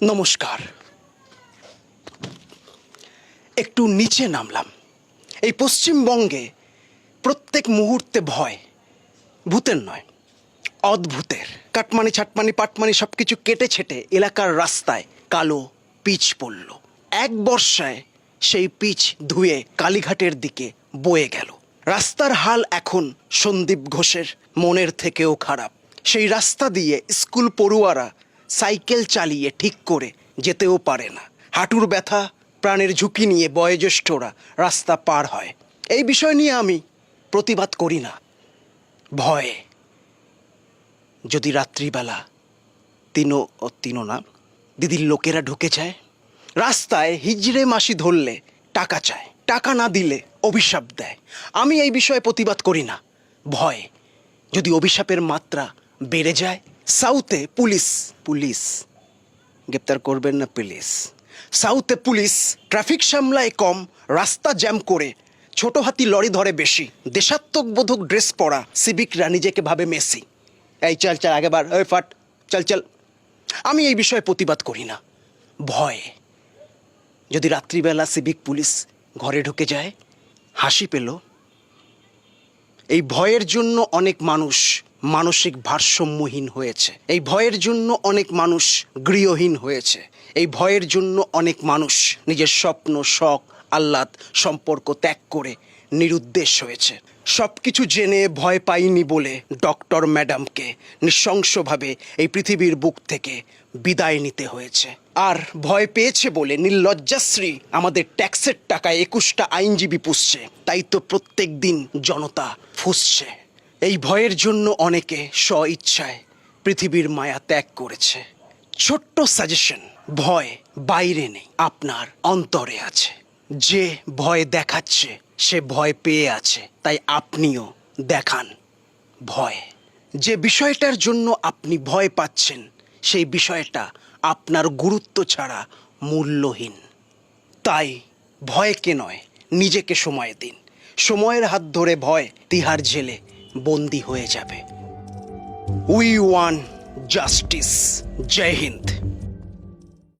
নমস্কার। একটু নিচে নামলাম। এই পশ্চিমবঙ্গে প্রত্যেক মুহূর্তে ভয়, ভূতের নয়, অদ্ভুতের। কাটমানি ছাটমানি পাটমানি সব কিছু কেটে ছেটে এলাকার রাস্তায় কালো পিচ পড়ল। এক বর্ষায় সেই পিচ ধুয়ে কালীঘাটের দিকে বয়ে গেল। রাস্তার হাল এখন সন্দীপ ঘোষের মনের থেকেও খারাপ। সেই রাস্তা দিয়ে স্কুল পড়ুয়ারা সাইকেল চালিয়ে ঠিক করে যেতেও পারে না। হাঁটুর ব্যথা, প্রাণের ঝুঁকি নিয়ে বয়োজ্যেষ্ঠরা রাস্তা পার হয়। এই বিষয় নিয়ে আমি প্রতিবাদ করি না। ভয়ে যদি রাত্রিবেলা তিনো না দিদির লোকেরা ঢুকে যায়, রাস্তায় হিজড়ে মাসি ধরলে টাকা চায়, টাকা না দিলে অভিশাপ দেয়। আমি এই বিষয়ে প্রতিবাদ করি না। ভয় যদি অভিশাপের মাত্রা বেড়ে যায়, সাউথে পুলিশ গ্রেপ্তার করবেন না প্লিজ। সাউথে পুলিশ ট্রাফিক সামলায় কম, রাস্তা জ্যাম করে, ছোট হাতি লরি ধরে বেশি। দেশাত্মবোধক ড্রেস পরা সিভিকরা নিজেকে ভাবে মেসি। এই চল চল আগে বার, ওই ফাট চল চল। আমি এই বিষয়ে প্রতিবাদ করি না। ভয় যদি রাত্রিবেলা সিভিক পুলিশ ঘরে ঢুকে যায়, হাসি পেল। এই ভয়ের জন্য অনেক মানুষ মানসিক ভারসাম্যহীন হয়েছে। এই ভয়ের জন্য অনেক মানুষ গৃহহীন হয়েছে। এই ভয়ের জন্য অনেক মানুষ নিজের স্বপ্ন, শখ, আহ্লাদ, সম্পর্ক ত্যাগ করে নিরুদ্দেশ হয়েছে। সব কিছু জেনে ভয় পাইনি বলে ডক্টর ম্যাডামকে নৃশংসভাবে এই পৃথিবীর বুক থেকে বিদায় নিতে হয়েছে। আর ভয় পেয়েছে বলে নির্লজ্জাশ্রী আমাদের ট্যাক্সের টাকায় 21টা আইনজীবী পুষছে। তাই তো প্রত্যেক দিন জনতা ফুঁসছে। এই ভয়ের জন্য অনেকে স্ব ইচ্ছায় পৃথিবীর মায়া ত্যাগ করেছে। ছোট্ট সাজেশন, ভয় বাইরে নেই, আপনার অন্তরে আছে। যে ভয় দেখাচ্ছে সে ভয় পেয়ে আছে, তাই আপনিও দেখান ভয়। যে বিষয়টার জন্য আপনি ভয় পাচ্ছেন সেই বিষয়টা আপনার গুরুত্ব ছাড়া মূল্যহীন। তাই ভয়কে নয়, নিজেকে সময় দিন। সময়ের হাত ধরে ভয় তিহার জেলে বন্দি হয়ে যাবে। We want justice. জয় হিন্দ।